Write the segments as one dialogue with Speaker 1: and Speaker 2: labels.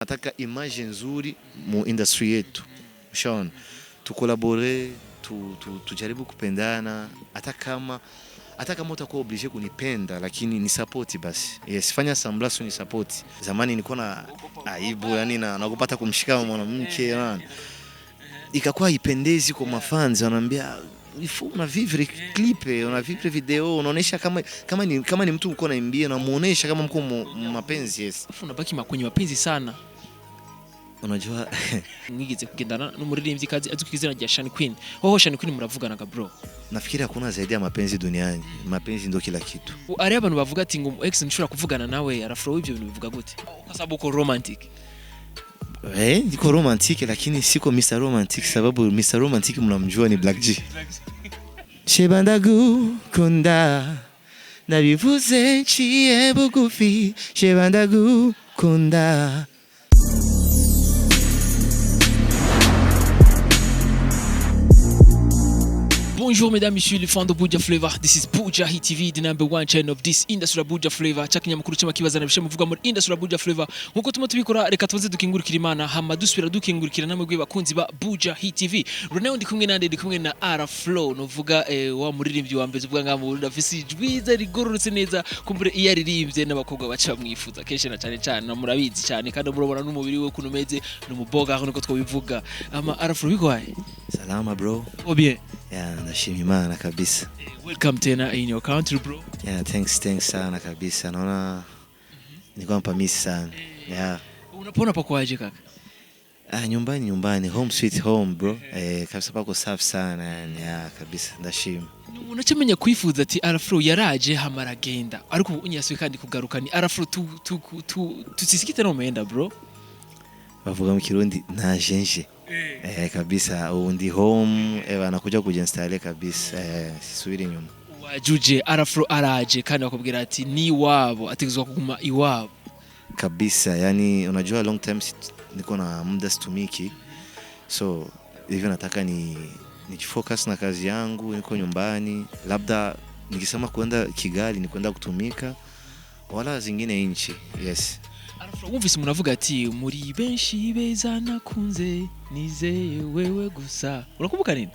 Speaker 1: Nataka image nzuri mu industry yetu. Ushaona? Tukolabore, tujaribu kupendana hata kama utakuwa obligé kunipenda lakini ni support basi. Yes, fanya samblaso ni support. Zamani nilikuwa na aibu yani nakupata kumshika mwanamke ikakuwa ipendezi kwa mafans wanaambia una vivre clip, una vivre video, unaonesha kama ni mtu uko naimbia na muonesha kama mko mapenzi. Yes.
Speaker 2: Unabaki kwenye mapenzi sana.
Speaker 1: Unajua
Speaker 2: mwigeze kugendana n'umuririmbyi kazi azukizina rya Shani Queen. Hoho Shani Queen muravuganaga bro.
Speaker 1: Nafikiri hakuna zaidi ya mapenzi duniani. Mapenzi ndio kila kitu.
Speaker 2: Ari abantu bavuga ati ngo ex nshobora kuvugana nawe arafro ibyo bintu bivuga gute? Kwa sababu uko romantic.
Speaker 1: Niko romantique lakini siko Mr. Romantic sababu Mr. Romantic mnamjua ni Black G. Shebanda gukunda nabivuze nciye bugufi shebanda gukunda.
Speaker 2: Bonjour mesdames, messieurs, les fans de Buja Flavor. This is Bujahit TV, the #1 channel of this industry Buja Flavor. Chakinyamakuru cyama kibazana bishe muvuga muri industry Buja Flavor. Nkuko tuma tubikora reka tubanze dukingurikira Imana hama dusubira dukingurikira namwe gwe bakunzi ba Bujahit TV. Rone ndi kumwe nande ndi kumwe na Araflo novuga wa muririmbyi wa mbere uvuga ngamo ndafisi jwiza rigororotse neza kumbure iyo aririmbye n'abakobwa baca mwifuza kenshi na cyane namurabizi cyane kandi murobona n'umubiri we kunumeze n'umuboga nkuko twabivuga. Ama Araflo bigwaye.
Speaker 1: Salama bro.
Speaker 2: Bien.
Speaker 1: Yeah, nashima Imana kabisa.
Speaker 2: Welcome tena in your country bro.
Speaker 1: Yeah, thanks sana kabisa. Naona niko mpamisi sana. Yeah.
Speaker 2: Unapona pa kwaje kaka?
Speaker 1: Nyumbani, home sweet home bro. Kabisa pako safi sana yani. Yeah, kabisa ndashima.
Speaker 2: Unacemenya kwifuza ati Arafro yaraje hamaragenda. Ariko unyaswe kandi kugaruka ni Arafro tusisikite no menda bro.
Speaker 1: Bavuga mu Kirundi najenje. Kabisa undi home anakuja kujiinstall kabisa sisubiri nyuma.
Speaker 2: Wajuje Arafro araje kandi bakubwira ati ni wabo ategezwa kuguma iwabo.
Speaker 1: Kabisa yani unajua long time niko na muda situmiki. So hivyo nataka nijifocus na kazi yangu, niko nyumbani. Labda nikisema kwenda Kigali ni kwenda kutumika wala zingine nchi. Yes.
Speaker 2: Arafro wumvise munavuga ati muri benshi beza nakunze nizeye wewe gusa. Urakumbuka nini?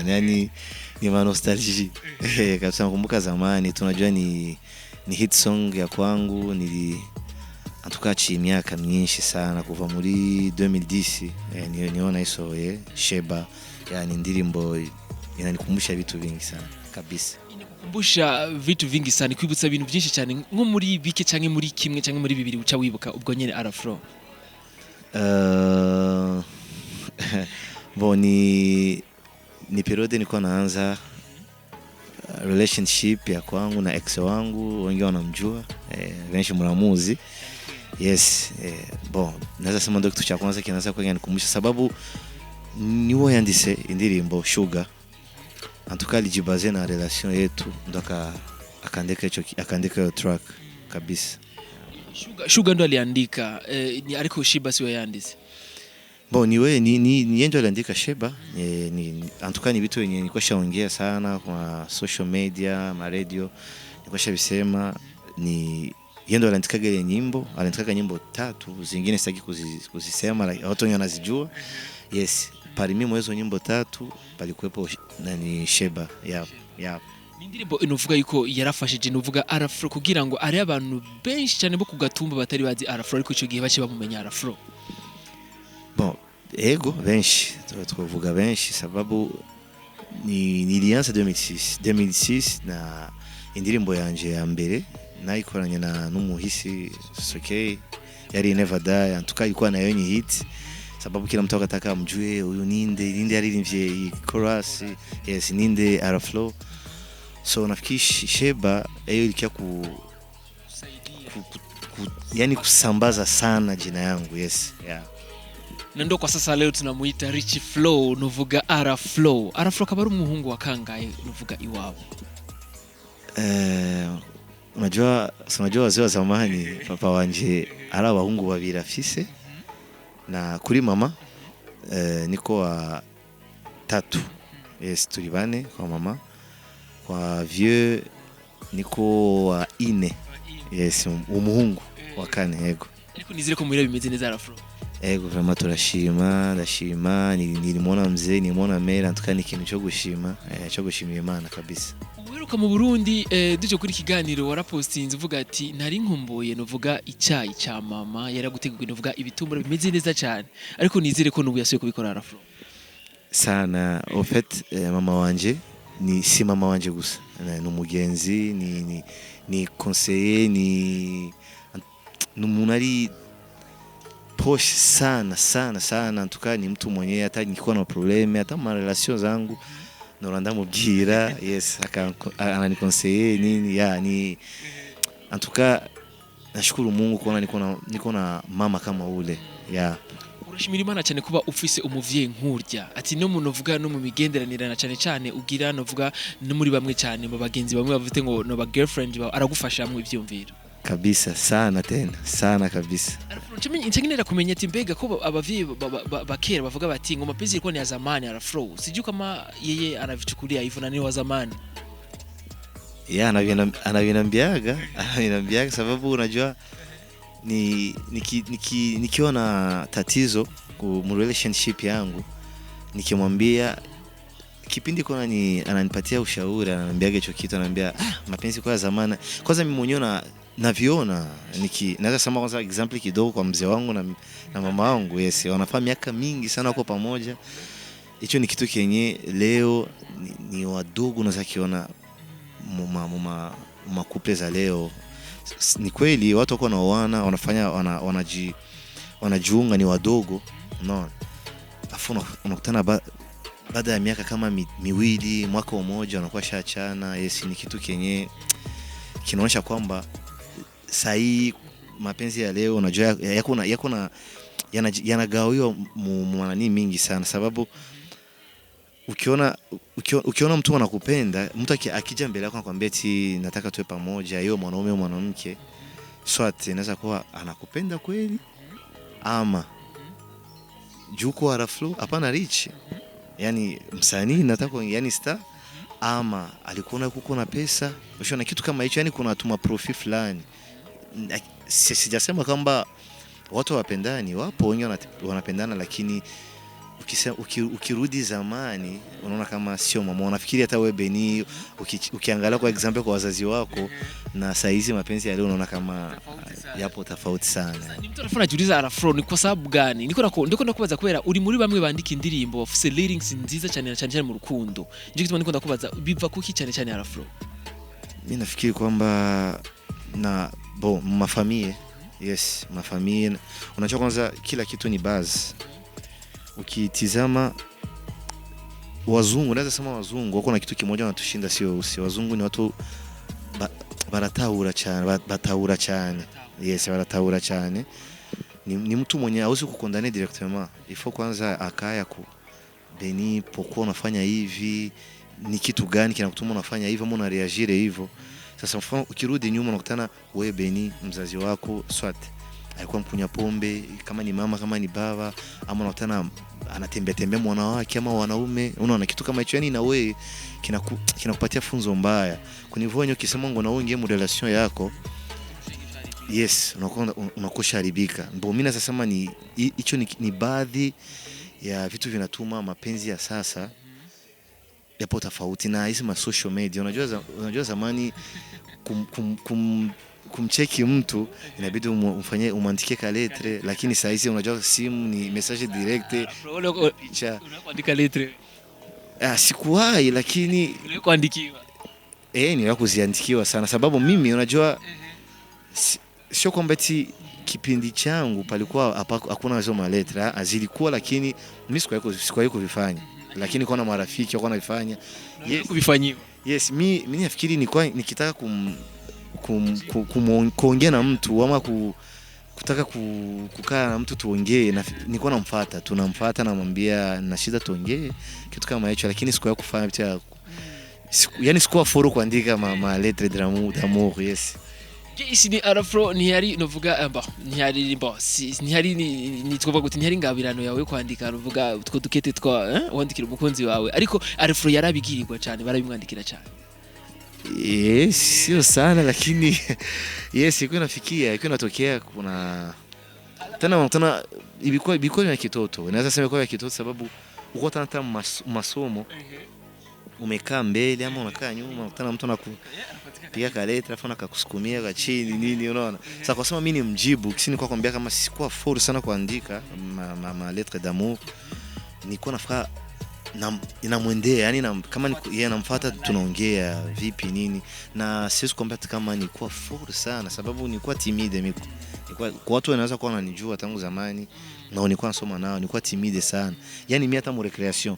Speaker 1: Yani ni nostalgia. Kabisa nakumbuka zamani tunajua ni hit song ya kwangu antukachi miaka myinshi sana kuva muri 2010 niona hizo Sheba yani ndirimbo inanikumbusha vitu vingi sana kabisa.
Speaker 2: Kumbusha vitu vingi sana kwibutsa ibintu byinshi cyane nko muri bike canke muri kimwe canke muri bibiri uca wibuka ubwo nyene Arafro.
Speaker 1: Boni ni periode nilikuwa naanza relationship ya kwangu na ex wangu, wengi wanamjua wengi mramuzi. Yes, naweza sema ndio kitu cha kwanza kinaanza kunikumbusha sababu niwo yandise indirimbo Sugar. Antukali jibaze na relation yetu ndo akaandika track kabisa.
Speaker 2: Sugar ndo aliandika ariko Sheba siwe yandise.
Speaker 1: Ni yendo aliandika Sheba. Antukani vitu wenye nilikuwa shaongea sana kwa social media, ma radio. Nilikuwa shabisema ni yendo aliandika ile nyimbo, aliandika nyimbo 3, zingine sitaki kuzisema watu wengi wanazijua. Yes, parimi mwezo nyimbo 3 palikuwepo nani Sheba. Yeah.
Speaker 2: Nindirimbo inuvuga yuko yarafashije nuvuga Arafro kugira ngo ari abantu benshi cyane bo kugatumba batari bazi Arafro ariko ico gihe bace bamumenya Arafro.
Speaker 1: Ego benshi tuvuga benshi sababu nilianza 2006 na indirimbo yanje ya mbere nayikoranye na numuhisi Sokey yari Never Die antuka ilikuwa nayo ni hit sababu kila mtu akataka amjue huyu ninde alirimbye chorus. Yes, ninde Araflo. So nafikiri Sheba hiyo ilikia yani kusambaza sana jina yangu. Yes, yeah.
Speaker 2: Nando kwa sasa leo tunamuita Rich Flow nuvuga Araflo. Araflo kabaru umuhungu wa kangaye nuvuga iwabo.
Speaker 1: Unajua wazee wa zamani papa wanje ara abahungu babiri afise na kuri mama niko wa 3. Yes, turi 4 kwa mama. Kwa vieux niko wa 4. yes umuhungu wa kane yego.
Speaker 2: Ariko nizire ko muhira bimeze neza Arafro.
Speaker 1: Ego vraiment turashima ndashima nilimwona mzee nilimwona mera ntukani ikintu cyo gushima cyo gushimira Imana kabisa.
Speaker 2: Uheruka mu Burundi duje kuri kiganiro warapostinze uvuga ati nari nkumbuye novuga icyayi cya mama yaraguteguye novuga ibitumbura bimeze neza cyane ariko nizire ko nubu yasuye kubikora Arafro
Speaker 1: sana. En fait mama wanje ni si mama wanje gusa ni umugenzi ni conseiller ni numunari proche sana antuka ni mtu mwenye hata nilikuwa na probleme hata ma relation zangu noranda mubwira yes ananiconseiller nini ya ni antuka nashukuru Mungu kuona niko na mama kama ule ya.
Speaker 2: Urashimira Imana cyane kuba ufise umuvyeyi nkurya ati no muntu uvuga no mu migenderanirana cyane ugira no vuga no muri bamwe cyane mu bagenzi bamwe bavite ngo no ba girlfriend aragufasha mu ivyumviro
Speaker 1: kabisa sana tena sana kabisa.
Speaker 2: Nchengera kumenya ati mbega ko abavyeyi bakera bavuga bati ngo mapenzi ilikuwa ni ya zamani Arafro sijui kama yeye anavichukulia hivyo na ni wa zamani.
Speaker 1: Ya anavinambiaga sababu unajua nikiwa na tatizo mu relationship yangu nikimwambia kipindi kuna ananipatia ushauri ananiambiaga hicho kitu ananiambia mapenzi kwa zamani. Kwanza mimi mwenyewe naviona naweza sema kwanza example kidogo kwa mzee wangu na mama wangu yes wanafaa miaka mingi sana wako pamoja. Hicho ni kitu kenye leo ni wadogo unaweza kiona couple za leo. Ni kweli watu wako naoana wanafanya wanajiunga ni wadogo no. Afu unakutana baada ya miaka kama miwili mwaka mmoja wanakuwa shaachana. Yes ni kitu kenye kinaonyesha kwamba sahi mapenzi ya leo unajua yanagawiwa mwanani mingi sana sababu ukiona mtu anakupenda mtu akija mbele yako anakuambia eti nataka tuwe pamoja hiyo mwanaume au mwanamke swati inaweza kuwa anakupenda kweli ama juko Araflo hapana rich yani msanii nataka yani star ama alikuona kuko na pesa ushona kitu kama hicho yani kuna tuma profit fulani. Sijasema kwamba watu wapendani wapo wengi wanapendana lakini ukirudi zamani unaona kama sio mama unafikiri hata wewe Beni ukiangalia kwa example kwa wazazi wako na saizi mapenzi ya leo unaona kama yapo tofauti sana.
Speaker 2: Ni mtu anafanya juliza Arafro ni kwa sababu gani ndiko nakubaza kwera uri muri bamwe bandika indirimbo bafise lyrics nziza cyane mu rukundo nje kituma ndiko ndakubaza biva kuki cyane Arafro.
Speaker 1: Mimi nafikiri kwamba na mafamilie yes mafamilie unajua kwanza kila kitu ni base. Ukitizama wazungu naweza sema wazungu wako na kitu kimoja wanatushinda sio wazungu ni watu batahura cyane yes baratahura cyane ni mtu mwenye hausi kukondane directement il faut kwanza akaya ku Beni pourquoi unafanya hivi ni kitu gani kinakutuma unafanya hivyo mbona reagire hivyo. Sasa ukirudi nyuma unakutana wewe Beni mzazi wako swati alikuwa mkunya pombe kama ni mama kama ni baba ama unakutana anatembea mwana wake ama wanaume unaona kitu kama hicho yani na wewe kinakupatia funzo mbaya kunivonyo ukisema ngo na wewe ngie mu relation yako yes unakosha haribika. Mimi nasema ni hicho ni baadhi ya vitu vinatuma mapenzi ya sasa yapo tofauti na hizo ma social media. Unajua zamani kumcheki mtu inabidi umwandikie ka letre lakini saa hizi unajua simu ni message direct picha
Speaker 2: unaandika letre
Speaker 1: sikuwahi lakini
Speaker 2: kuandikiwa
Speaker 1: ni kuziandikiwa sana sababu mimi unajua sio kwamba eti kipindi changu palikuwa hakuna hizo ma letre azilikuwa lakini mimi sikuwahi kuvifanya lakini kuna marafiki wako wanafanya
Speaker 2: kuvifanyiwa
Speaker 1: yes mimi nafikiri nikitaka kuongea na mtu ama kutaka kukaa na mtu tuongee nilikuwa tunamfuata namwambia na shida tuongee kitu kama hicho lakini sikuwa kufanya vitu yani sikuwa foro kuandika ma lettre d'amour yes.
Speaker 2: Isi ni Arafro ntiyari novuga ntiyari ni twovuga guti ntiyari ngabirano yawe kwandika ruvuga utwo dukete wandikira umukunzi wawe ariko Arafro yarabigirirwa cyane barabimwandikira cyane.
Speaker 1: Sio sana lakini yes, ilikuwa inatokea kuna tena ilikuwa ya kitoto. Naweza sema ilikuwa ya kitoto sababu uko hata masomo umekaa mbele ama unakaa nyuma, unakutana mtu anakupiga kaleta alafu anakusukumia kwa chini nini, unaona. Sasa kwa sababu mimi ni mjibu, kisini kwa kwambia kama sikuwa full sana kuandika ma lettre d'amour, nilikuwa nafika inamwendea yani kama yeye anamfuata tunaongea vipi nini, na siwezi kuambia kama nilikuwa full sana sababu nilikuwa timide. Nilikuwa kwa watu wanaweza kuwa wananijua tangu zamani na nilikuwa nasoma nao, nilikuwa timide sana. Yani mimi hata mu recreation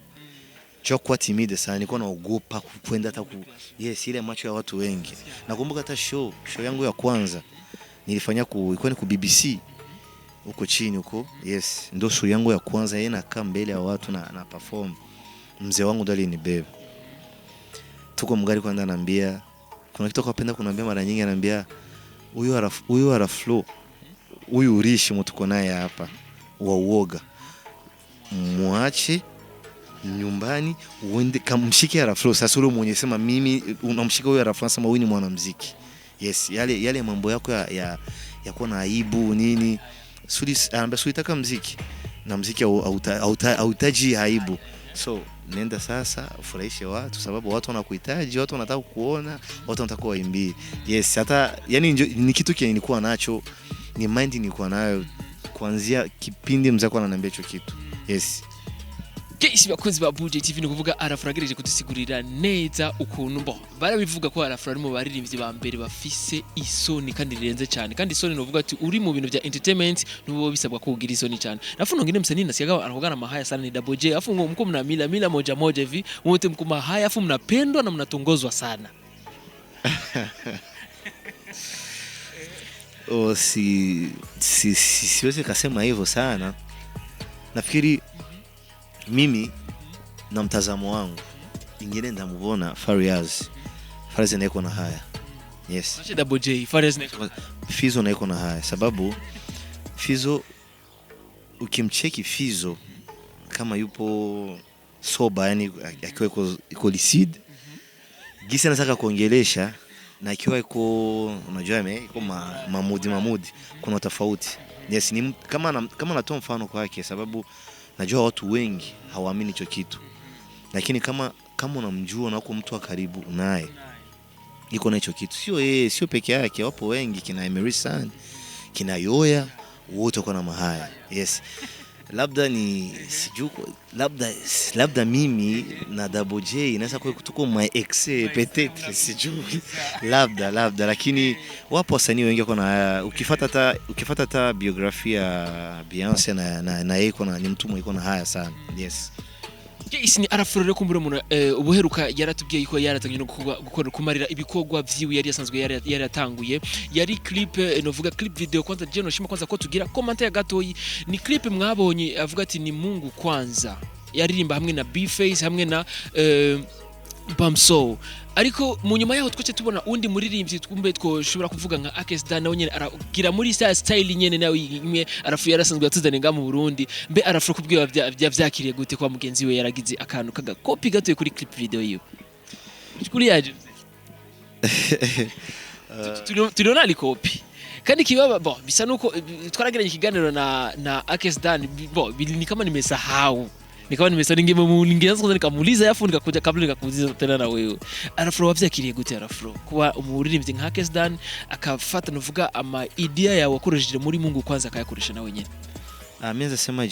Speaker 1: kwa timide sana, nilikuwa naogopa kwenda hata yes ile macho ya watu wengi. Nakumbuka hata show yangu ya kwanza nilifanya ilikuwa ni ku BBC huko chini huko. Yes, ndio show yangu ya kwanza, yeye nakaa mbele ya watu na perform. Mzee wangu ndo alinibeba. Tuko mgari kwanza, ananiambia kuna kitu akapenda kuniambia mara nyingi, ananiambia huyu Araflo, huyu urishi mtu tuko naye hapa wa uoga, muache nyumbani uende kamshike Araflo. Sasa ule mwenye sema mimi unamshika huyu Araflo, sema huyu ni mwanamuziki. Yes, yale mambo yako ya kuwa na aibu nini, anambia suitaka muziki na muziki hautaji aibu. So nenda sasa ufurahishe watu sababu watu wanakuhitaji, watu wanataka kuona, watu wanataka kuimbia. Yes, hata yani ni kitu kile nilikuwa nacho, ni mind nilikuwa nayo kuanzia kipindi mzee kwa ananiambia hicho kitu. Yes.
Speaker 2: Kesi bakunzi ba Bujahit TV ni kuvuga Arafro agereje kudusigurira neza ukuntu mbo barabivuga ko Arafro ari mu baririmbyi ba mbere bafise isoni kandi rirenze cyane, kandi isoni no vuga ati uri mu bintu bya entertainment nubo bisabwa ko ugira isoni cyane. Nafuno ngine msanii nasiaga anahogana mahaya sana ni Double J, afu mko mna mila moja hivi wote mko mahaya, afu mnapendwa na mnatongozwa sana.
Speaker 1: Siwezi kusema hivyo sana. Nafikiri mimi na mtazamo wangu ingine ndamuona Fariaz naiko na haya. Yes.
Speaker 2: Acha Double J, Fariaz
Speaker 1: Fizo naiko na haya sababu Fizo ukimcheki Fizo kama yupo soba, yani akiwa iko lucid gisi anataka kuongelesha, na akiwa iko unajua iko mamudi kuna tofauti. Yes, ni kama natoa mfano kwake sababu najua watu wengi hawaamini hicho kitu, lakini kama unamjua na uko mtu wa karibu naye iko na hicho kitu, sio peke yake, wapo wengi, kina Emerson, kina Yoya, wote wako na mahaya. Yes, labda ni sijuko, labda mimi na Double J inaweza kuwa tuko my ex peut-être, sijui labda, lakini wapo wasanii wengi wako na, ukifuata hata biografia ya Beyonce na yeye ni mtu mwenye na haya sana. Yes.
Speaker 2: Isi ni Arafro rero kumbura umuntu ubuheruka yaratubwiye yuko yaratangije no gukora kumarira ibikorwa vyiwe yari yasanzwe yaratanguye, yari clip novuga clip video. Kwanza je no shima kwanza ko tugira commentaire gatoyi, ni clip mwabonye avuga ati ni Mungu kwanza, yaririmba hamwe na B-Face hamwe na Impamvu. Ariko mu nyuma yaho twace tubona undi muririmbyi twumbe twoshobora kuvuga nka Arashize nawe nyene aragira muri style nyene nawe imwe Arafro yarasanzwe yatuzane nga mu Burundi. Mbe Arafro kubwiye byakiriye gute kwa mugenzi we yaragize akantu kaga copy gatoye kuri clip video yiwe kuri yaje tuliona ali copy kandi kibaba bisa nuko twarageranye ikiganiro na Arashize ni kama nimesahau, nikawa nimesema ningeanza nikamuuliza yafu nikakuja kabla nikakuuliza tena na wewe. Arafro wavyakiriye gute Arafro kuba umuririmbyi nka Arashize akafata novuga ama idea ya wakoresheje muri Mungu kwanza akayakoresha na wenyewe?
Speaker 1: Mimi nasema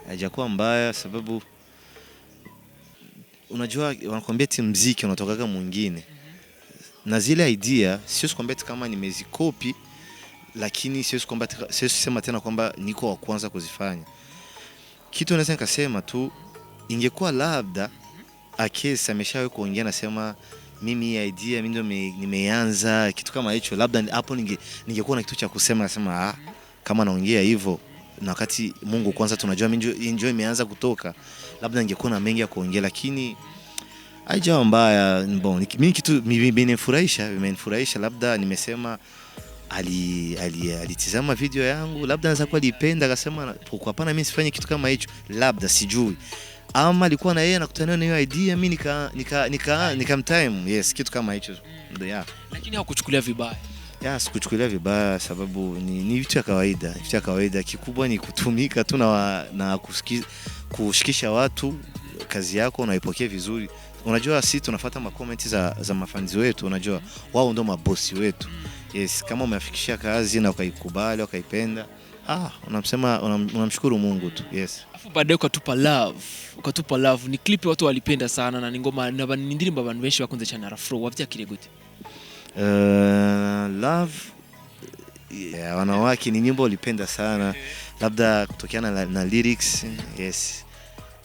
Speaker 1: hajakuwa mbaya sababu unajua wanakuambia muziki unatokaga mwingine, na zile idea sio kwamba kama nimezikopi, lakini sio sema tena kwamba niko wa kwanza kuzifanya. Kitu naweza nikasema tu, ingekuwa labda Akesi ameshawahi kuongea nasema mimi idea mimi ndo nimeanza kitu kama hicho, labda hapo ningekuwa na kitu cha kusema, nasema kama naongea hivyo na wakati Mungu kwanza tunajua mimi ndio imeanza kutoka, labda ningekuwa na mengi ya kuongea, lakini haijawa mbaya. Mimi kitu imenifurahisha, labda nimesema alitizama video yangu, labda anaweza kuwa alipenda akasema kwa hapana mimi sifanye kitu kama hicho, labda sijui. ama alikuwa na yeye anakutana na hiyo idea, mimi nikamtime. Yes, kitu kama hicho. Yeah.
Speaker 2: Lakini hakuchukulia vibaya.
Speaker 1: Yeah, sikuchukulia vibaya sababu ni vitu ya kawaida. Vitu ya kawaida, kikubwa ni kutumika tu na kushikisha watu kazi yako unaipokea vizuri. Unajua sisi tunafuata comment za mafanzi wetu, unajua wao ndio mabosi wetu. Yes, kama umeafikishia kazi na ukaikubali, ukaipenda, unamshukuru Mungu tu. Yes.
Speaker 2: Afu baadaye ukatupa love. Ni clip watu walipenda sana na ni ngoma na nindirimba abantu benshi bakunze cyane Arafro. Wavyakire gute?
Speaker 1: Love, yeah, wanawake ni nyimbo walipenda sana, labda kutokana na lyrics. Yes.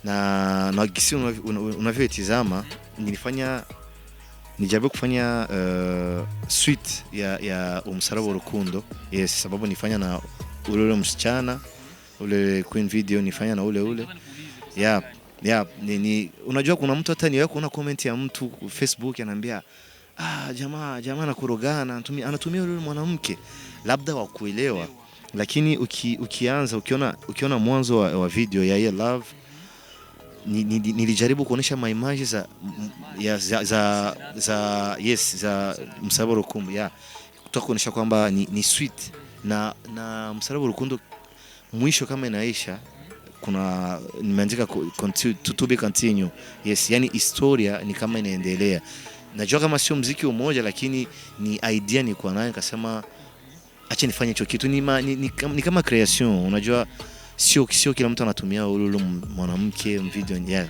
Speaker 1: Na gisi unavyoitizama, nijaribu kufanya suite ya umsaraba w'urukundo. Yes, sababu nifanya na ule msichana, ule Queen Video nifanya na ule. Yeah. Unajua kuna mtu hata niwe kuna comment ya mtu Facebook ananiambia, jamaa anakurogana, anatumia yule mwanamke, labda wakuelewa. Lakini ukianza ukiona mwanzo wa video ya hiyo Love, nilijaribu kuonesha maimaji za msalaba w'urukundo. Yeah, kutoka kuonesha kwamba ni sweet na msalaba w'urukundo mwisho kama inaisha kuna nimeandika to be continue. Yes, yani historia ni kama inaendelea. Najua kama sio muziki mmoja, lakini ni idea ni kwa nayo, nikasema acha nifanye hicho kitu. Ni kama creation. Unajua sio kila mtu anatumia ule mwanamke video. Yeah.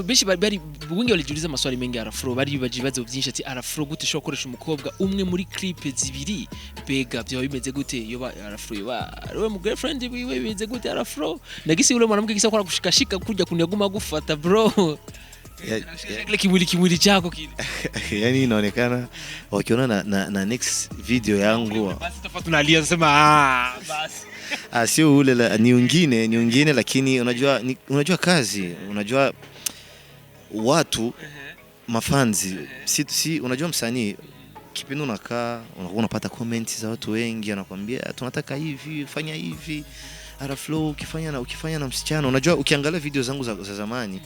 Speaker 2: Benshi bari wengi walijiuliza maswali mengi Arafro, bari bajibaza byinshi ati Arafro gute shobora koresha umukobwa umwe muri clip zibiri, bega byo bimeze gute yoba Arafro yoba we mu girlfriend wiwe bimeze gute Arafro, nagisi ule mwanamke kisa kwa kushikashika kurya kunaguma gufata bro. Kimwili chako kile.
Speaker 1: Yani inaonekana wakiona na next video yangu
Speaker 2: basi tunalia sema basi
Speaker 1: sio ule ni wengine, lakini unajua kazi, unajua watu mafanzi si unajua msanii kipindi unakaa unapata comments za watu wengi wanakuambia tunataka hivi, fanya hivi Araflo, ukifanya na msichana. Unajua ukiangalia video zangu za zamani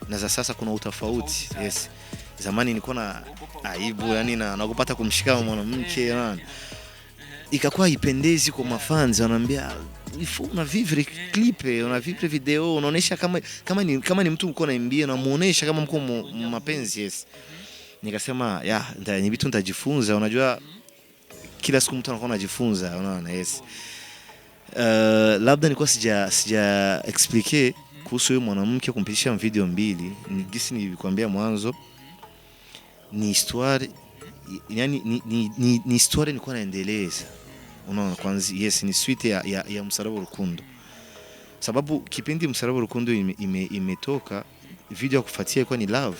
Speaker 1: na za sasa kuna utofauti. Yes. Zamani nilikuwa na aibu, yani nakupata kumshika mwanamke, ikakuwa ipendezi kwa mafanzi, wanaambia una vivre clip, una vivre video, unaonesha kama ni mtu uko naimbia na muonesha kama mko mapenzi. Yes. Nikasema ni vitu nitajifunza. Unajua kila siku mtu anakuwa anajifunza, unaona. Yes. Labda nilikuwa sija explain kuhusu huyo mwanamke kumpitisha video mbili. Nigisi nilikwambia mwanzo ni histoire, yani ni histoire nilikuwa naendeleza. Unaona kwanza. Yes, ni suite ya msalaba w'urukundo. Sababu kipindi msalaba w'urukundo imetoka, video kufuatia ilikuwa ni Love.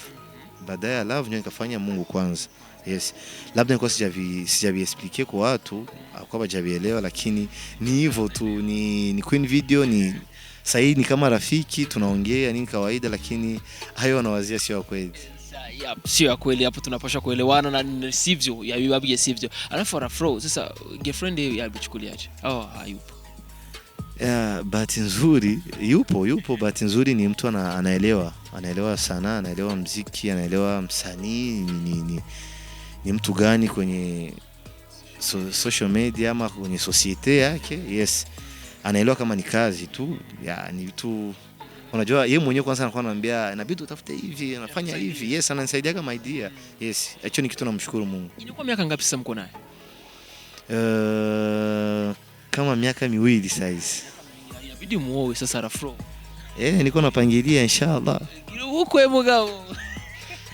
Speaker 1: Baadaye ya Love ndio nikafanya Mungu kwanza. Yes. Labda nilikuwa sijavi explain kwa watu, kwa bajabielewa, lakini ni hivyo tu, ni Queen Video ni sahihi, ni kama rafiki tunaongea nini kawaida, lakini hayo wanawazia sio kweli.
Speaker 2: Sio kweli, hapo tunapaswa kuelewana na sivyo ya bibi sivyo. Alafu Arafro sasa girlfriend yabichukuliaje? Hayupo.
Speaker 1: Bahati nzuri yupo. Bahati nzuri ni mtu anaelewa sana, anaelewa muziki, anaelewa msanii ni mtu gani kwenye social media ama kwenye society yake. Yes. Anaelewa kama ni kazi tu, ni vitu. Unajua yeye mwenyewe kwanza anakuwa ananiambia inabidi utafute hivi, anafanya hivi. Yes, ananisaidia kama idea. Yes, hicho ni kitu namshukuru Mungu.
Speaker 2: Inakuwa miaka ngapi sasa mko naye?
Speaker 1: Kama miaka 2 sasa.
Speaker 2: Inabidi muoe sasa Arafro.
Speaker 1: Niko napangilia inshallah.
Speaker 2: Huko mugabo.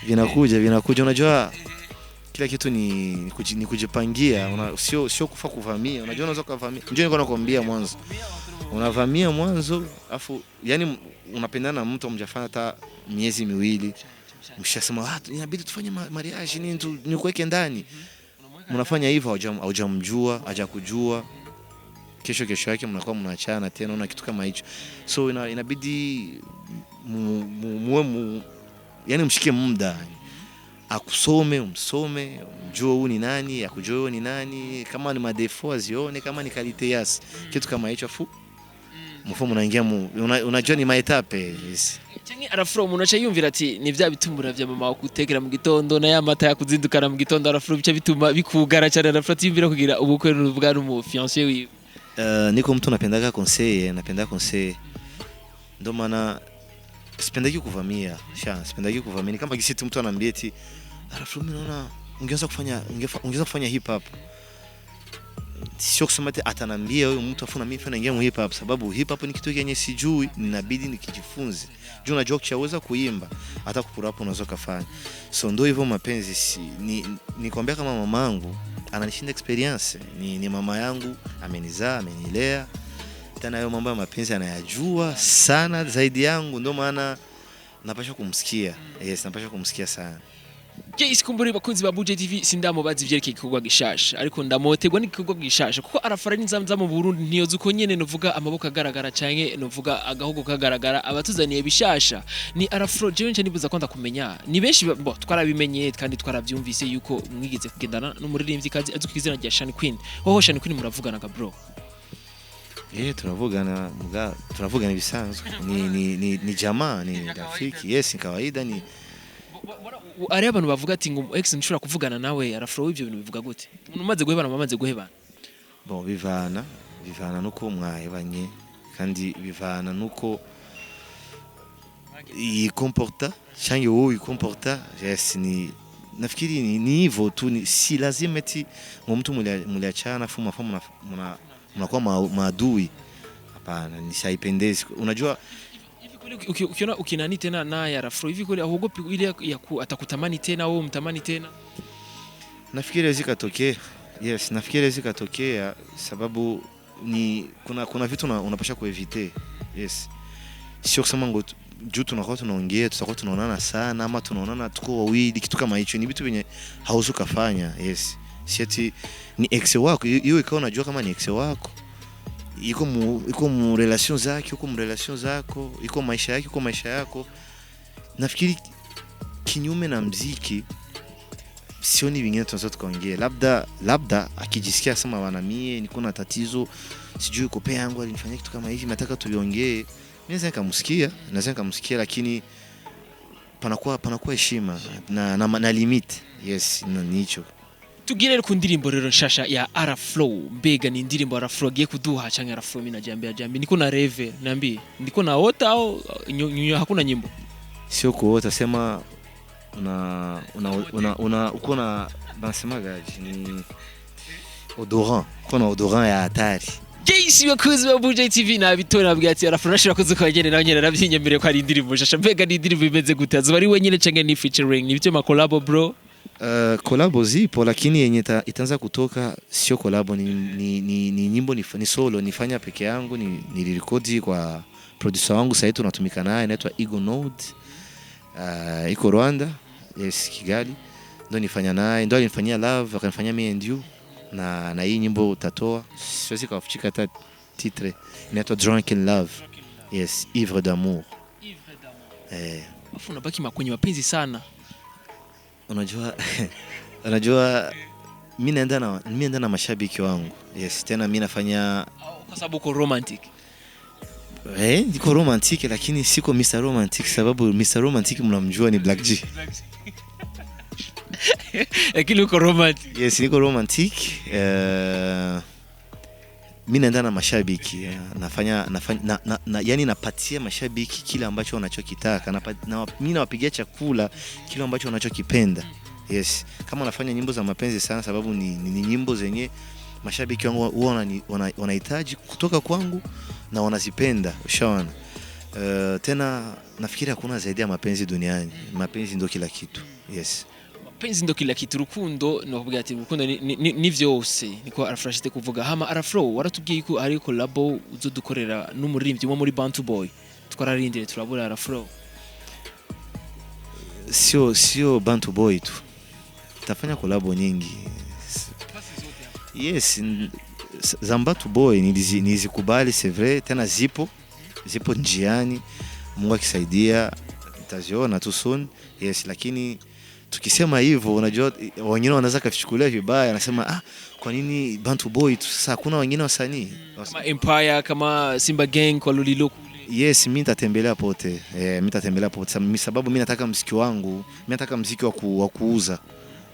Speaker 1: Vinakuja. Unajua kila kitu ni kujipangia, sio kufa kuvamia. Unajua unaweza kuvamia. Ndio nilikuwa nakwambia mwanzo. Unavamia mwanzo, afu yani unapendana na mtu mjafanya hata miezi 2, mshasema inabidi tufanye mariage nini tu nikuweke ndani. Mnafanya hivyo hujamjua, hajakujua. Kesho yake mnakuwa mnaachana tena, una kitu kama hicho. So inabidi yani mshike muda. Umsome, mjue huyu ni nani, akujue huyu ni nani, kama ni madefo azione, kama ni kalite kitu kama hicho afu mfumo unaingia unajua ni maetape. Yes.
Speaker 2: Cyangwa arafro umuntu aca yumvira ati ni vya bitumbura vya mama wakutekera mu gitondo na ya mata yakuzindukana mu gitondo arafro bica bituma bikugara cyane arafro yumvira kugira ubukwe n'ubwa n'umu fiancé wiwe.
Speaker 1: Niko mtu napenda conseil. Ndio maana sipendaki kuvamia. Sipendaki kuvamia. Kama gisi mtu ananiambia eti arafro mimi naona ungeweza kufanya hip hop. Sio kusema ati atanambia huyo mtu afuna mimi fanya ingia mu hip hop, sababu hip hop ni kitu yenye sijui, ninabidi nikijifunze. Juu unajua ukishaweza kuimba hata kupurapo unaweza kufanya. So ndio hivyo mapenzi nikwambia kama mamangu ananishinda experience. Ni mama yangu amenizaa, amenilea. Tena hayo mambo ya mapenzi anayajua sana zaidi yangu, ndio maana napasha kumsikia. Yes, napasha kumsikia sana.
Speaker 2: Yes, kumburi bakunzi ba Bujahit TV sindamubaza ivyerekeye igikorwa gishasha, ariko ndamotegwa n'igikorwa gishasha kuko arafara n'inzamza mu Burundi ntiyoza uko nyene novuga amaboko agaragara canke novuga agahugu kagaragara abatuzaniye bishasha ni arafro. Jewe nje nibuza ko ndakumenya ni benshi twarabimenye kandi twaravyumvise yuko mwigeze kugendana n'umuririmbyi kazi azwi kwizina rya Shani Queen. Hoho Shani Queen muravugana ka bro?
Speaker 1: Tunavugana ibisanzwe. Ni jamaa, ni rafiki. Yes, ni kawaida. Ni
Speaker 2: ari abantu bavuga ati ngo ex nshobora kuvugana nawe arafro ivyo bintu bivuga gute? Umaze guhebana mamaze guhebana?
Speaker 1: Bon, bivana nuko mwahebanye kandi bivana nuko yikomporta change wowe yikomporta. Yes, nafikiri ni hivyo tu, si lazima eti mtu mliachana fuma mnakuwa maadui. Hapana, nishaipendezi. Unajua
Speaker 2: ukiona ukinani tena naye arafro hivi kweli ahogopi ile atakutamani tena au mtamani tena?
Speaker 1: Nafikiri zikatokea. Yes, nafikiri zikatokea sababu kuna vitu unapasha kuevite. Yes. Sio kusema ngo juu tunakuwa tunaongea tutakuwa tunaonana sana ama tunaonana tuko wawili, kitu kama hicho ni vitu venye hauzu kafanya. Yes. Sieti ni ex wako, hiyo ikawa unajua kama ni ex wako. Iko mu relation zako, iko maisha yako. Nafikiri kinyume na muziki sioni vingine tunaweza tukaongea. Labda akijisikia sema wana mie niko na tatizo, sijui kope yangu alinifanyia kitu kama hivi, nataka tuiongee. Naweza nikamsikia, lakini panakuwa heshima na limit. Yes, ni hicho.
Speaker 2: Tugire ku ndirimbo rero nshasha ya Araflo. Mbega ni ndirimbo Araflo agiye kuduha canke Araflo mimi najambia niko na reve niambie ndiko na ota au hakuna nyimbo?
Speaker 1: Sio kuota, sema uko na bansemaga ni odorant, kuna odorant ya hatari.
Speaker 2: Yes, bakuzi ba Bujahit TV nabitora bwati Araflo nashira kuzukagene nawe nyene navyinyemere ko ari indirimbo nshasha. Mbega ni indirimbo imeze gute? Azuba ari wenyene canke ni featuring? Ni byo ma collab bro?
Speaker 1: Kolabo zipo, lakini yenye itaanza kutoka sio kolabo, ni nyimbo, ni solo nifanya peke yangu. Nilirekodi kwa producer wangu sasa tunatumika naye, anaitwa Ego Node. Iko Rwanda, yes, Kigali. Ndio nifanya naye, ndio alinifanyia Love, akanifanyia Me and You na hii nyimbo utatoa. Siwezi kufichika hata titre. Inaitwa Drunk in Love. Yes, Ivre d'amour.
Speaker 2: Afu unabaki kwenye mapenzi sana.
Speaker 1: Unajua mimi naenda na mashabiki wangu. Yes, tena mimi nafanya
Speaker 2: kwa sababu uko romantic.
Speaker 1: Niko romantic, lakini siko Mr. Romantic sababu Mr. Romantic mnamjua ni Black G.
Speaker 2: Lakini uko romantic.
Speaker 1: Yes, niko romantic. Mimi naenda na mashabiki, nafanya yani napatia mashabiki kile ambacho wanachokitaka, mimi nawapigia chakula kile ambacho wanachokipenda. Yes, kama nafanya nyimbo za mapenzi sana sababu ni nyimbo zenye mashabiki wangu wanahitaji kutoka kwangu na wanazipenda. Ushaona? Tena nafikiri hakuna zaidi ya mapenzi duniani. Mapenzi ndio kila kitu. Yes.
Speaker 2: Mapenzi ndo kila kitu. Rukundo no kuvuga ati rukundo ni vyose niko Arashize kuvuga. Hama Araflo waratubwiye ko ari collabo uzodukorera n'umuririmbyi wo muri Bantu Boy. Twararindire turabura Araflo.
Speaker 1: Sio Bantu Boy tu. Tafanya collabo nyingi. Yes, za Bantu Boy nilizikubali, c'est vrai, tena zipo njiani. Mungu akisaidia nitaziona tu soon. Yes, lakini tukisema hivyo unajua wengine wanaweza kafichukulia vibaya, anasema kwa nini Bantu Boy tu sasa hakuna wengine wasanii
Speaker 2: kama Empire, kama Simba Gang kwa Lolilo kule?
Speaker 1: Yes, mimi nitatembelea pote. Mimi nitatembelea pote sababu mimi nataka muziki wangu, mimi nataka muziki wa kuuza.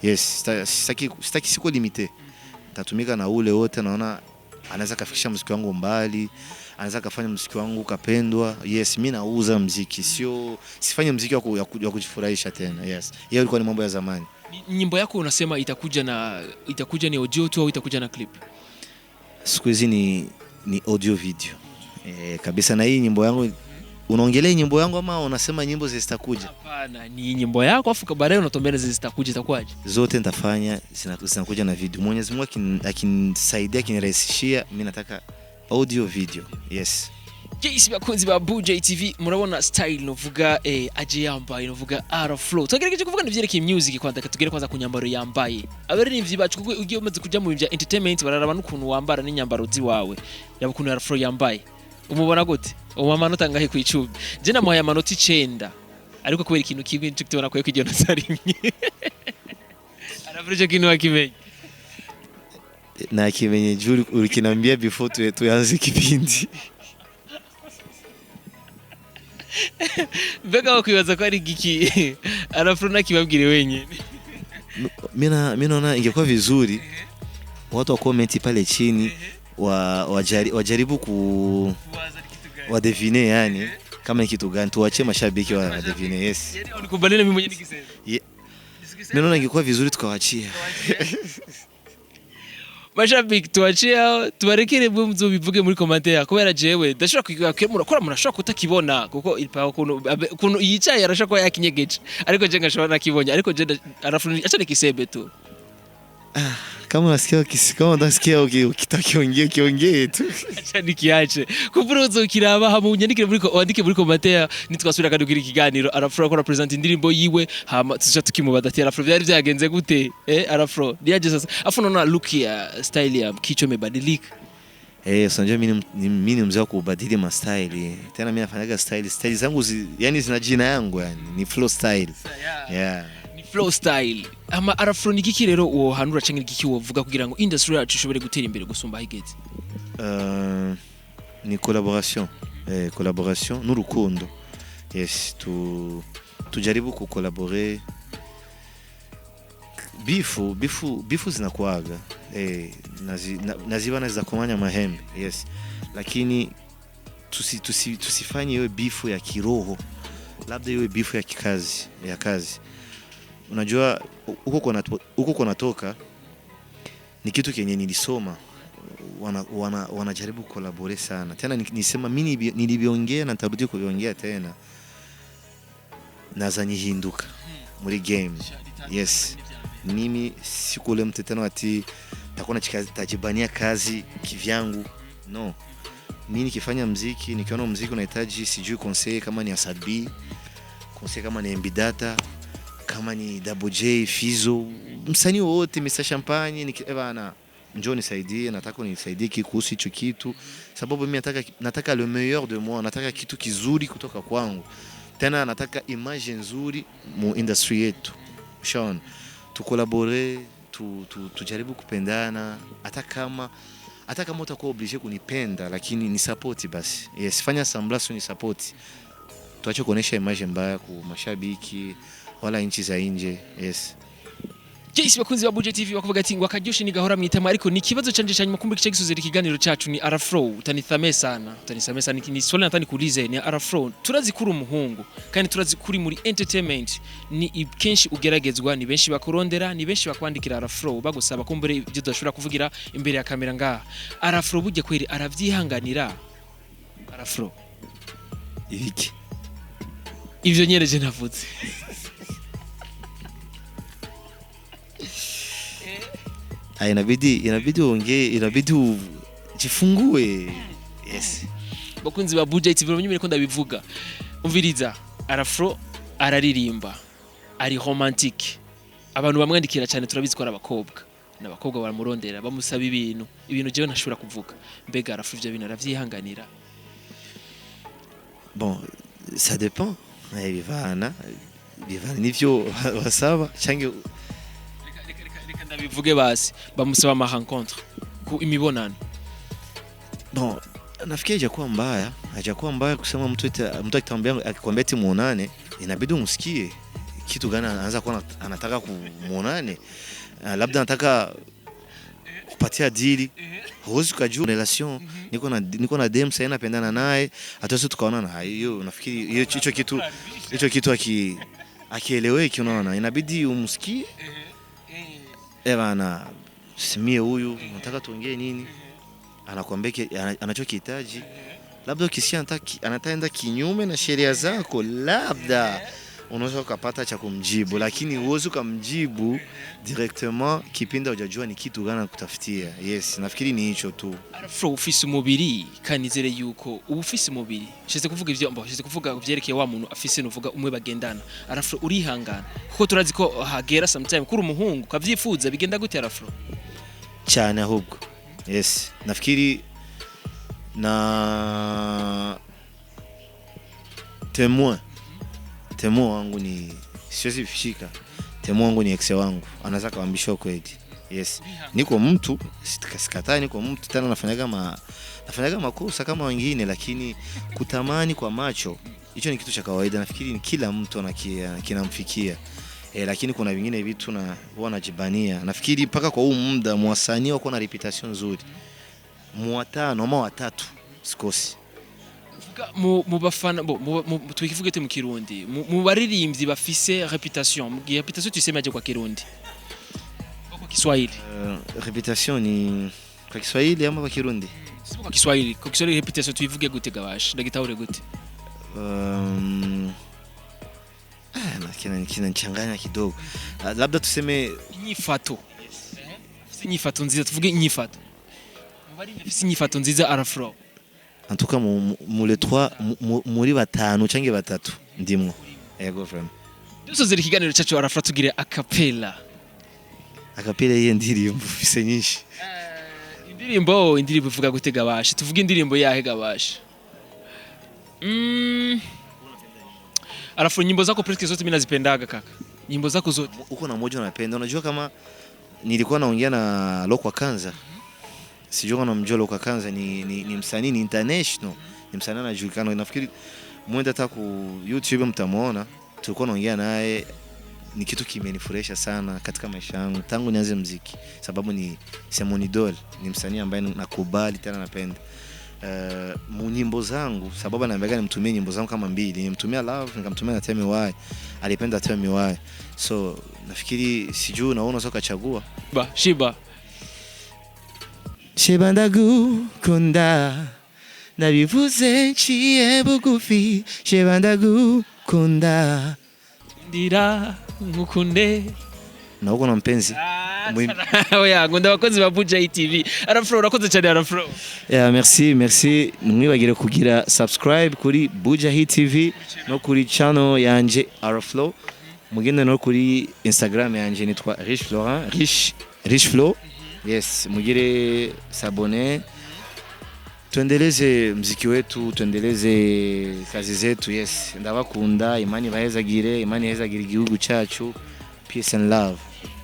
Speaker 1: Yes, sitaki siko limite. Nitatumika na ule wote, naona anaweza kafikisha muziki wangu mbali, anaweza kafanya muziki wangu kapendwa. Yes, mimi nauza muziki, sifanye muziki wa kujifurahisha tena. Yes. Hiyo ilikuwa ni mambo ya zamani.
Speaker 2: Nyimbo yako unasema itakuja ni audio tu au itakuja na clip?
Speaker 1: Siku hizi ni audio video. Kabisa. Na hii nyimbo yangu unaongelea nyimbo yangu ama unasema nyimbo zitakuja?
Speaker 2: Hapana, ni nyimbo yako afu baadaye unatombea zitakuja, itakuwaje?
Speaker 1: Zote nitafanya, zinakuja na video. Mwenyezi Mungu akinisaidia, akinirahisishia, mimi nataka audio video. Yes.
Speaker 2: Yes, bakunzi ba Bujahit TV, murabona style novuga aje yambaye, novuga Araflow. Tugerageje kuvuga n'ivyerekeye music kwanza, tugere kwanza ku nyambaro yambaye. Abaririmbyi bacu kuko ugiye umaze kuja mu bya entertainment bararaba n'ukuntu wambara n'inyambaro ziwawe. Yaba kuntu Araflow yambaye. Umubona gute? Umamanota ngahe ku icumi? Je namuhaye amanota 9. Ariko kubera ikintu kimwe cyo tubona ko igihe nasarimye. Araflow kintu wakimenye.
Speaker 1: Na kimenye juri ulikinambia before tuanze kipindi.
Speaker 2: Mbega wakwibaza ko ari giki Araflow nakibabwire wenyine?
Speaker 1: Mimi naona ingekuwa vizuri watu wa comment pale chini wajaribu wadevine, yani kama ni kitu gani, tuachie mashabiki wa devine. Yes.
Speaker 2: Yaani unikubaliana mimi mwenyewe nikisema.
Speaker 1: Mimi naona ingekuwa vizuri tukawaachia.
Speaker 2: Mashabiki tuachie, tubarekere bwo mzobivuge muri commentaire kubera jewe ndashobora kwikora murashobora kutakibona kuko ilipa kuno yicaye arashaka yakinyegeje, ariko je ngashobora nakibonye, ariko je Araflow acha nikisebe tu.
Speaker 1: Kama unasikia ukitakiongea kiongee tu.
Speaker 2: Acha nikiache. Kubura uzokiraba hama unyandikire wandike muri commentaire, nitwasubira kadugira ikiganiro Araflow akora present indirimbo yiwe, hama tuza tukimubaza ati Araflow byari byagenze gute? Araflow ndiaje sasa. Afu naona look ya style ya kichwa imebadilika.
Speaker 1: Unajua mimi ni mzee wa kubadili ma style. Tena mimi nafanyaga style zangu yani zina jina yangu, yani ni flow style. Yeah.
Speaker 2: Flow style. Ama Araflow ni kiki rero uwo hanura canke kiki wovuga kugira ngo industry yacu ishobore gutera imbere gusumba higeze?
Speaker 1: Ni collaboration. Collaboration n'urukundo. Yes, tujaribu kukolaborate. Bifu zinakuaga. Naziba za kumanya mahembe. Yes. Lakini tusifanye iwe bifu ya kiroho. Labda iwe bifu ya kazi. Unajua huko kunatoka ni kitu kenye nilisoma, wanajaribu collaborate sana. Tena nisema mimi nilibiongea na nitarudia kubiongea tena. Nazani hinduka muri game. Yes. Mimi sikule mtetano ati takona tajibania kazi kivyangu. No. Mimi nikifanya muziki, nikiona muziki unahitaji sijui conseil kama ni Asadbi, conseil kama ni Mbidata, kama ni Double J, Fizo, msanii wote, Mr Champagne, bana njoo nisaidie, nataka unisaidie kuhusu hicho kitu, sababu mimi nataka le meilleur de moi, nataka kitu kizuri kutoka kwangu. Tena nataka image nzuri mu industry yetu. Sean, tukolabore, tujaribu kupendana, hata kama utakuwa obligé kunipenda, lakini ni support basi. Yes, fanya samblaso ni support. Tuache kuonesha image mbaya kwa mashabiki wala nchi za nje. Yes.
Speaker 2: Yes, bakunzi ba Bujahit TV bakuvuga ati ngwakajyoshe ni gahora mwitama, ariko ni kibazo canje cyanyuma kumbe kice gisozera ikiganiro cyacu ni Araflow. Utanithame sana ni swali natani kuulize ni Araflow. Turazikura umuhungu kandi turazikuri muri entertainment, ni kenshi ugeragezwa, ni benshi bakurondera, ni benshi bakwandikira Araflow bagusaba kumbere ibyo tudashobora kuvugira imbere ya kamera ngaha. Araflow bujye kweri aravyihanganira? Araflow
Speaker 1: iki
Speaker 2: ivyo nyereje navuze.
Speaker 1: Inabidi ongee, inabidi ujifungue. Yes.
Speaker 2: Bakunzi ba Bujahit TV nyine ko ndabivuga. Umviriza, Araflow araririmba, ari romantique. Abantu bamwandikira cyane turabizi ko ari abakobwa. N'abakobwa baramurondera bamusaba ibintu jewe ntashobora kuvuga. Mbega Araflow ibyo bintu aravyihanganira?
Speaker 1: Bon, ça dépend. Bivana. bivana n'ivyo basaba cyangwa
Speaker 2: reka ndabivuge basi bamusaba ama rencontre ku imibonano.
Speaker 1: bon nafikiri hajakuwa mbaya kusema mtu akikwambia eti muonane inabidi umsikie kitu gani anaanza kuwa anataka kumuonane, labda anataka kupatia dili, huwezi kujua relation niko na dem sasa napendana naye hata tukaonana. Hiyo nafikiri hicho kitu akieleweki, unaona, inabidi umsikie bana, simie huyu nataka tuongee nini, anakuambia anachokihitaji, labda ukisikia anataenda kinyume na sheria zako, labda unaweza kupata cha kumjibu, lakini huwezi kumjibu directement kipindi hujajua ni kitu gani anakutafutia. Yes, nafikiri ni hicho tu.
Speaker 2: Arafro ufise umubiri kanizere yuko ufise umubiri shize kuvuga ivyo shize kuvuga kuvyerekeye wa muntu afise nuvuga umwe bagendana. Arafro urihangana kuko turazi ko hagera sometime kuri umuhungu kavyifuza bigenda gute Arafro
Speaker 1: cyane ahubwo. Yes, nafikiri na témoin wangu ni siwezi fishika. Témoin wangu ni ex wangu, anaweza kaambisha kweli. Yes, niko mtu sikatai, niko mtu tena nafanyaga makosa kama wengine, lakini kutamani kwa macho hicho ni kitu cha kawaida. Nafikiri ni kila mtu kinamfikia. Lakini kuna vingine vitu na wanajibania. Nafikiri mpaka kwa huu muda mwasanii wako na reputation nzuri. Mwatano ama watatu sikosi.
Speaker 2: Mu bafana tukivuga ete mu Kirundi mu baririmbyi bafise reputation tusemaje kwa Kirundi kwa Kiswahili?
Speaker 1: Reputation ni kwa Kiswahili ama kwa Kirundi?
Speaker 2: Kwa Kiswahili. Kwa Kiswahili reputation tuivuge gute gawash ndagitaure gute?
Speaker 1: Kina nichanganya kidogo. Labda tuseme
Speaker 2: inyifato. Inyifato nziza, tuvuge inyifato. Mu baririmbyi bafise inyifato nziza Arafro.
Speaker 1: Antuka mule 3 muri batanu canke batatu ndimwo. Yego vraiment.
Speaker 2: Dusozera ikiganiro cyacu Arafro tugire acapella.
Speaker 1: Acapella ye ndirimbo fise nyinshi.
Speaker 2: Indirimbo ivuga gutega bashi. Tuvuge indirimbo yahe gabashi. Arafro nyimbo zako presque zote mimi nazipendaga kaka. Nyimbo zako zote.
Speaker 1: Uko na moja unapenda. Unajua kama nilikuwa naongea na Lokwa Kanza. Sijua kama mjua Lokwa Kanza ni msanii ni international. Ni msanii anajulikana. Nafikiri mwenda hata ku YouTube mtamuona. Tulikuwa naongea naye, ni kitu kimenifurahisha sana katika maisha yangu tangu nianze muziki, sababu ni mon idol, ni msanii ambaye nakubali tena napenda. Nyimbo zangu sababu anaambia nimtumie nyimbo zangu kama mbili, nimtumia Love, nikamtumia na Tell Me Why. Alipenda Tell Me Why. So nafikiri sijui naona sio kachagua. Shiba ndagukunda nabivuze nciye bugufi, shiba ndagukunda
Speaker 2: ndira ngukunde
Speaker 1: na uko na mpenzi.
Speaker 2: Oya ngunda abakozi ba Bujahit TV. Arafro urakoze cyane Arafro.
Speaker 1: Merci mwibagire kugira subscribe kuri Bujahit TV no kuri channel yanje Araflo. Mugende no kuri Instagram yanje nitwa Rich Flow. Yes, mugire s'abonner. Tuendeleze muziki wetu, tuendeleze kazi zetu. Yes, ndabakunda. Imani bahezagire igihugu cyacu. Peace and love.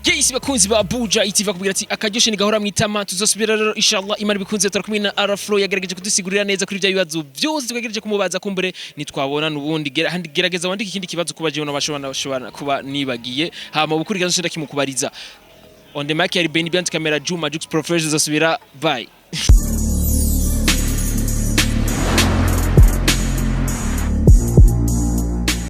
Speaker 2: Yes, bakunzi ba Bujahit TV bakubwira ati akaryoshe ni gahora mwitama. Tuzosubira rero inshallah. Imani bikunze turakumwe na Arafro yagerageje kudusigurira neza kuri bya bibazo byose twagerageje kumubaza kumbere nitwabona nubundi gerageza wandika ikindi kibazo kubaje bashobora kuba nibagiye hama bukurikira nshaka kimukubariza. On the mic yari Benny Beyond camera Juma Jux Professors asubira. Bye.